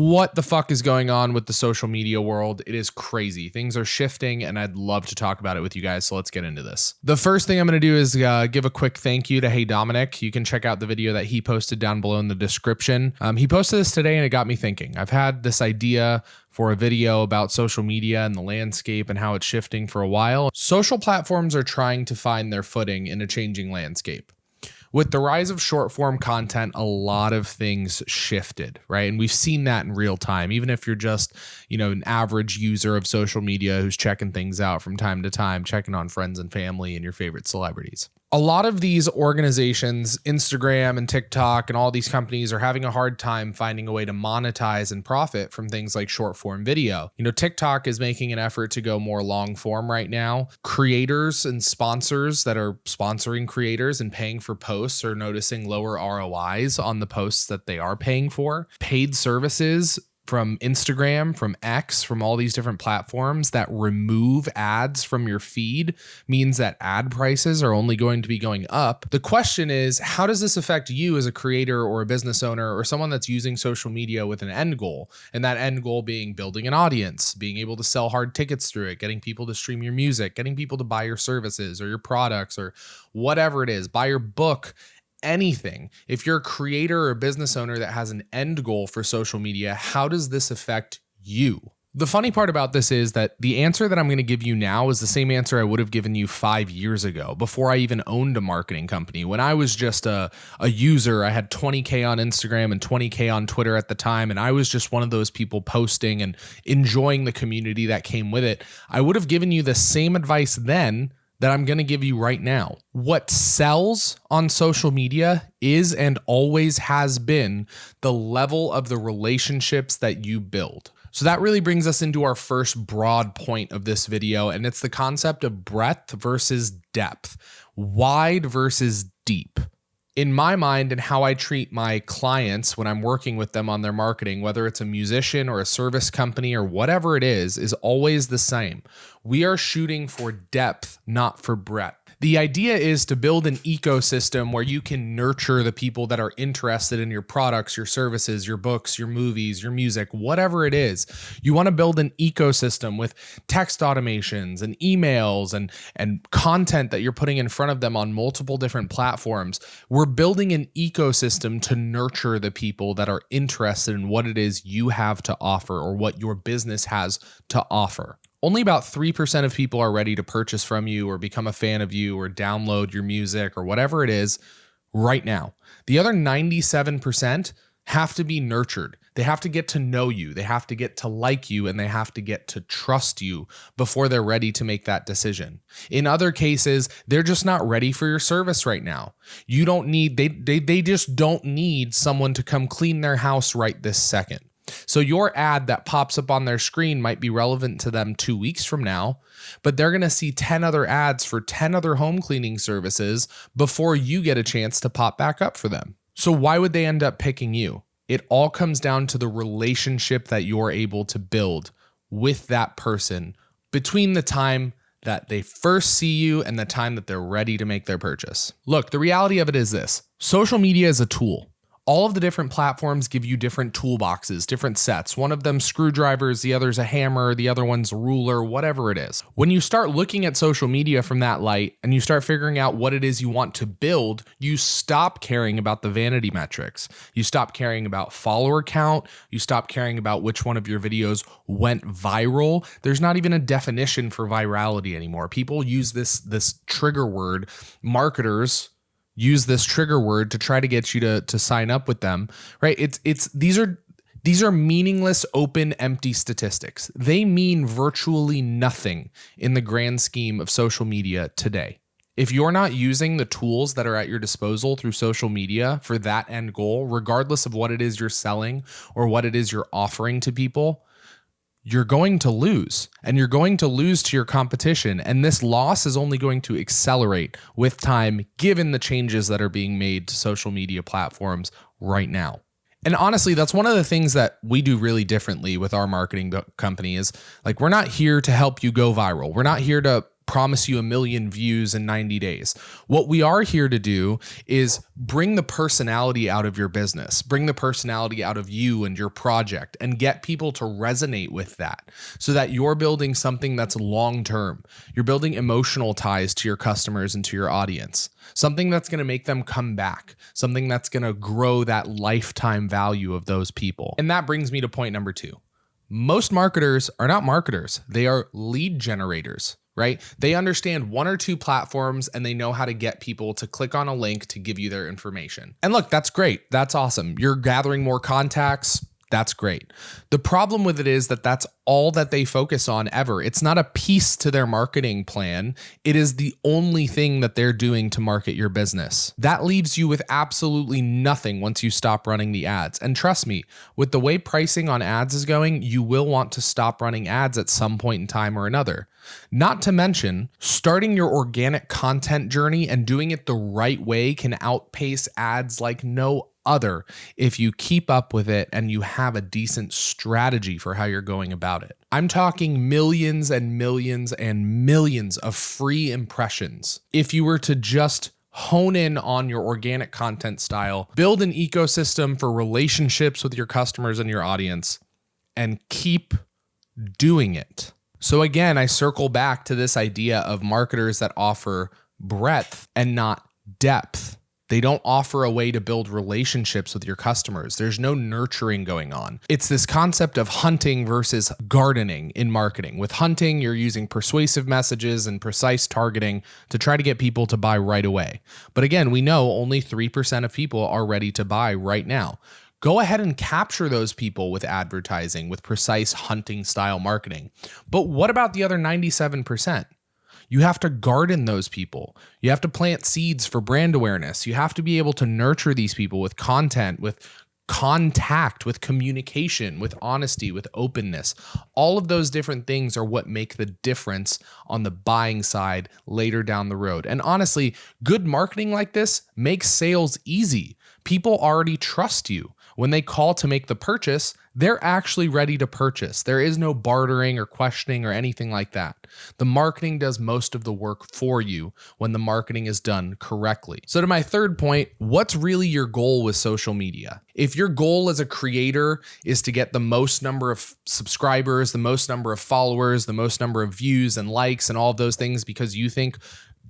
what the fuck is going on with the social media world? It is crazy. Things are shifting, and I'd love to talk about it with you guys. So let's get into this. The first thing I'm going to do is give a quick thank you to Hey Dominic. You can check out the video that he posted down below in the description. He posted this today, and it got me thinking. I've had this idea for a video about social media and the landscape and how it's shifting for a while. Social platforms are trying to find their footing in a changing landscape. With the rise of short form content, a lot of things shifted, right? And we've seen that in real time. Even if you're just, an average user of social media who's checking things out from time to time, checking on friends and family and your favorite celebrities. A lot of these organizations, Instagram and TikTok and all these companies, are having a hard time finding a way to monetize and profit from things like short form video. TikTok is making an effort to go more long form right now. Creators and sponsors that are sponsoring creators and paying for posts are noticing lower ROIs on the posts that they are paying for. Paid services from Instagram, from X, from all these different platforms that remove ads from your feed means that ad prices are only going to be going up. The question is, how does this affect you as a creator or a business owner or someone that's using social media with an end goal? And that end goal being building an audience, being able to sell hard tickets through it, getting people to stream your music, getting people to buy your services or your products or whatever it is, buy your book. Anything. If you're a creator or a business owner that has an end goal for social media, how does this affect you? The funny part about this is that the answer that I'm going to give you now is the same answer I would have given you 5 years ago, before I even owned a marketing company. When I was just a user, I had 20K on Instagram and 20K on Twitter at the time, and I was just one of those people posting and enjoying the community that came with it. I would have given you the same advice then that I'm going to give you right now. What sells on social media is and always has been the level of the relationships that you build. So that really brings us into our first broad point of this video, and it's the concept of breadth versus depth, wide versus deep. In my mind and how I treat my clients when I'm working with them on their marketing, whether it's a musician or a service company or whatever it is always the same. We are shooting for depth, not for breadth. The idea is to build an ecosystem where you can nurture the people that are interested in your products, your services, your books, your movies, your music, whatever it is. You want to build an ecosystem with text automations and emails and content that you're putting in front of them on multiple different platforms. We're building an ecosystem to nurture the people that are interested in what it is you have to offer or what your business has to offer. Only about 3% of people are ready to purchase from you or become a fan of you or download your music or whatever it is right now. The other 97% have to be nurtured. They have to get to know you. They have to get to like you, and they have to get to trust you before they're ready to make that decision. In other cases, they're just not ready for your service right now. You don't need, they just don't need someone to come clean their house right this second. So your ad that pops up on their screen might be relevant to them 2 weeks from now, but they're going to see 10 other ads for 10 other home cleaning services before you get a chance to pop back up for them. So why would they end up picking you? It all comes down to the relationship that you're able to build with that person between the time that they first see you and the time that they're ready to make their purchase. Look, the reality of it is this: social media is a tool. All of the different platforms give you different toolboxes, different sets. One of them screwdrivers, the other's a hammer, the other one's a ruler, whatever it is. When you start looking at social media from that light and you start figuring out what it is you want to build, you stop caring about the vanity metrics. You stop caring about follower count. You stop caring about which one of your videos went viral. There's not even a definition for virality anymore. People use this trigger word. Marketers use this trigger word to try to get you to sign up with them, right? These are meaningless, open, empty statistics. They mean virtually nothing in the grand scheme of social media today. If you're not using the tools that are at your disposal through social media for that end goal, regardless of what it is you're selling or what it is you're offering to people, you're going to lose, and you're going to lose to your competition. And this loss is only going to accelerate with time, given the changes that are being made to social media platforms right now. And honestly, that's one of the things that we do really differently with our marketing company is, like, we're not here to help you go viral. We're not here to promise you 1 million views in 90 days. What we are here to do is bring the personality out of your business, bring the personality out of you and your project, and get people to resonate with that so that you're building something that's long-term. You're building emotional ties to your customers and to your audience, something that's going to make them come back, something that's going to grow that lifetime value of those people. And that brings me to point number 2. Most marketers are not marketers. They are lead generators, right? They understand 1 or 2 platforms and they know how to get people to click on a link to give you their information. And look, that's great. That's awesome. You're gathering more contacts. That's great. The problem with it is that that's all that they focus on ever. It's not a piece to their marketing plan. It is the only thing that they're doing to market your business. That leaves you with absolutely nothing once you stop running the ads. And trust me, with the way pricing on ads is going, you will want to stop running ads at some point in time or another. Not to mention, starting your organic content journey and doing it the right way can outpace ads like no other if you keep up with it and you have a decent strategy for how you're going about it. I'm talking millions and millions and millions of free impressions. If you were to just hone in on your organic content style, build an ecosystem for relationships with your customers and your audience, and keep doing it. So again, I circle back to this idea of marketers that offer breadth and not depth. They don't offer a way to build relationships with your customers. There's no nurturing going on. It's this concept of hunting versus gardening in marketing. With hunting, you're using persuasive messages and precise targeting to try to get people to buy right away. But again, we know only 3% of people are ready to buy right now. Go ahead and capture those people with advertising, with precise hunting style marketing. But what about the other 97%? You have to garden those people. You have to plant seeds for brand awareness. You have to be able to nurture these people with content, with contact, with communication, with honesty, with openness. All of those different things are what make the difference on the buying side later down the road. And honestly, good marketing like this makes sales easy. People already trust you. When they call to make the purchase, they're actually ready to purchase. There is no bartering or questioning or anything like that. The marketing does most of the work for you when the marketing is done correctly. So to my third point, what's really your goal with social media? If your goal as a creator is to get the most number of subscribers, the most number of followers, the most number of views and likes and all of those things because you think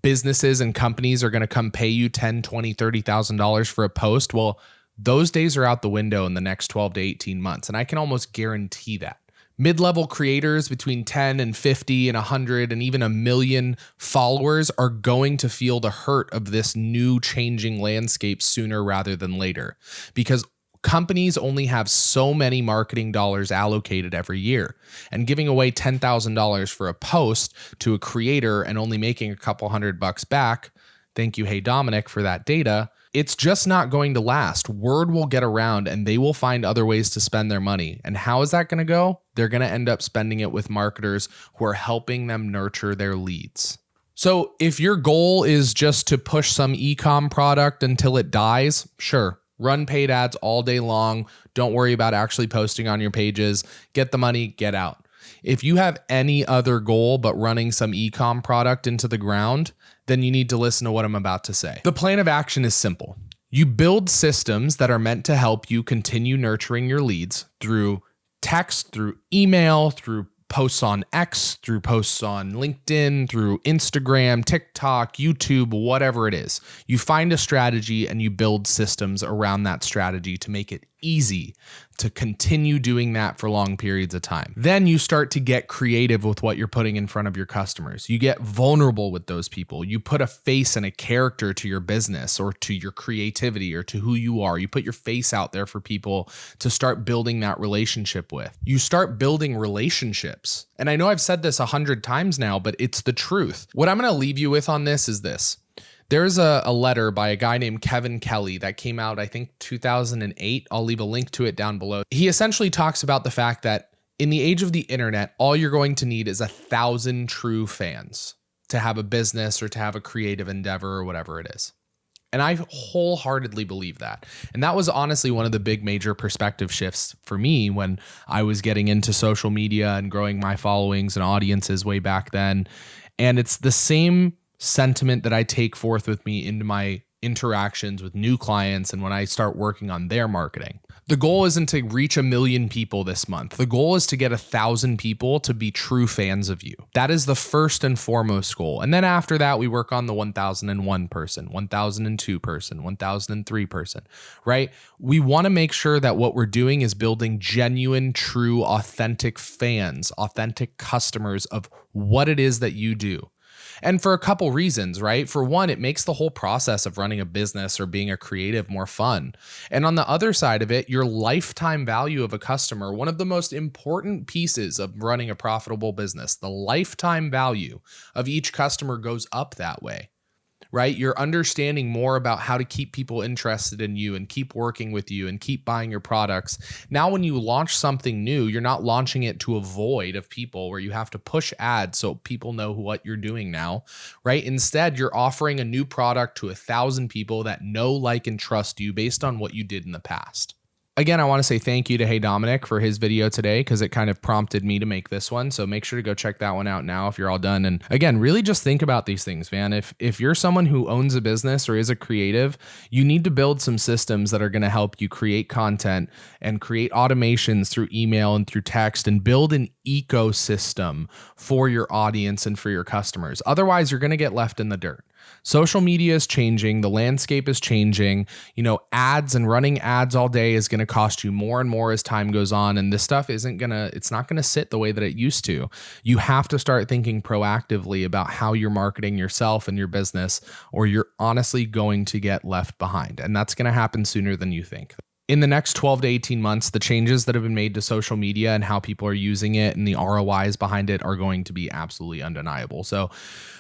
businesses and companies are going to come pay you $10,000, $20,000, $30,000 for a post, well, those days are out the window in the next 12 to 18 months, and I can almost guarantee that. Mid-level creators between 10 and 50 and 100 and even 1 million followers are going to feel the hurt of this new changing landscape sooner rather than later, because companies only have so many marketing dollars allocated every year, and giving away $10,000 for a post to a creator and only making a couple $100 back, thank you, Hey Dominic, for that data, it's just not going to last. Word will get around and they will find other ways to spend their money. And how is that going to go? They're going to end up spending it with marketers who are helping them nurture their leads. So if your goal is just to push some e-com product until it dies, sure, run paid ads all day long. Don't worry about actually posting on your pages. Get the money, get out. If you have any other goal but running some e-com product into the ground, then you need to listen to what I'm about to say. The plan of action is simple. You build systems that are meant to help you continue nurturing your leads through text, through email, through posts on X, through posts on LinkedIn, through Instagram, TikTok, YouTube, whatever it is. You find a strategy and you build systems around that strategy to make it easy to continue doing that for long periods of time. Then you start to get creative with what you're putting in front of your customers. You get vulnerable with those people. You put a face and a character to your business or to your creativity or to who you are. You put your face out there for people to start building that relationship with. You start building relationships. And I know I've said this 100 times now, but it's the truth. What I'm going to leave you with on this is this. There's a letter by a guy named Kevin Kelly that came out, I think, 2008. I'll leave a link to it down below. He essentially talks about the fact that in the age of the internet, all you're going to need is 1,000 true fans to have a business or to have a creative endeavor or whatever it is. And I wholeheartedly believe that. And that was honestly one of the big major perspective shifts for me when I was getting into social media and growing my followings and audiences way back then. And it's the same sentiment that I take forth with me into my interactions with new clients and when I start working on their marketing. The goal isn't to reach 1 million people this month. The goal is to get 1,000 people to be true fans of you. That is the first and foremost goal. And then after that, we work on the 1,001 person, 1,002 person, 1,003 person, right? We want to make sure that what we're doing is building genuine, true, authentic fans, authentic customers of what it is that you do. And for a couple reasons, right? For one, it makes the whole process of running a business or being a creative more fun. And on the other side of it, your lifetime value of a customer, one of the most important pieces of running a profitable business, the lifetime value of each customer goes up that way. Right? You're understanding more about how to keep people interested in you and keep working with you and keep buying your products. Now, when you launch something new, you're not launching it to a void of people where you have to push ads so people know what you're doing now, right? Instead, you're offering a new product to 1,000 people that know, like, and trust you based on what you did in the past. Again, I want to say thank you to Hey Dominic for his video today because it kind of prompted me to make this one. So make sure to go check that one out now if you're all done. And again, really just think about these things, man. If you're someone who owns a business or is a creative, you need to build some systems that are going to help you create content and create automations through email and through text and build an ecosystem for your audience and for your customers. Otherwise, you're going to get left in the dirt. Social media is changing. The landscape is changing. Ads and running ads all day is going to cost you more and more as time goes on. And this stuff it's not going to sit the way that it used to. You have to start thinking proactively about how you're marketing yourself and your business, or you're honestly going to get left behind. And that's going to happen sooner than you think. In the next 12 to 18 months, the changes that have been made to social media and how people are using it and the ROIs behind it are going to be absolutely undeniable. So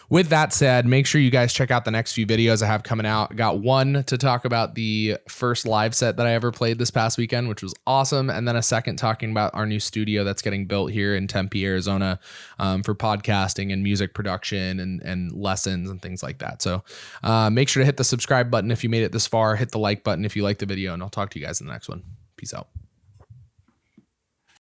with that said, make sure you guys check out the next few videos I have coming out. I got one to talk about the first live set that I ever played this past weekend, which was awesome. And then a second talking about our new studio that's getting built here in Tempe, Arizona, for podcasting and music production and lessons and things like that. So make sure to hit the subscribe button if you made it this far. Hit the like button if you liked the video, and I'll talk to you guys in the next one. Peace out.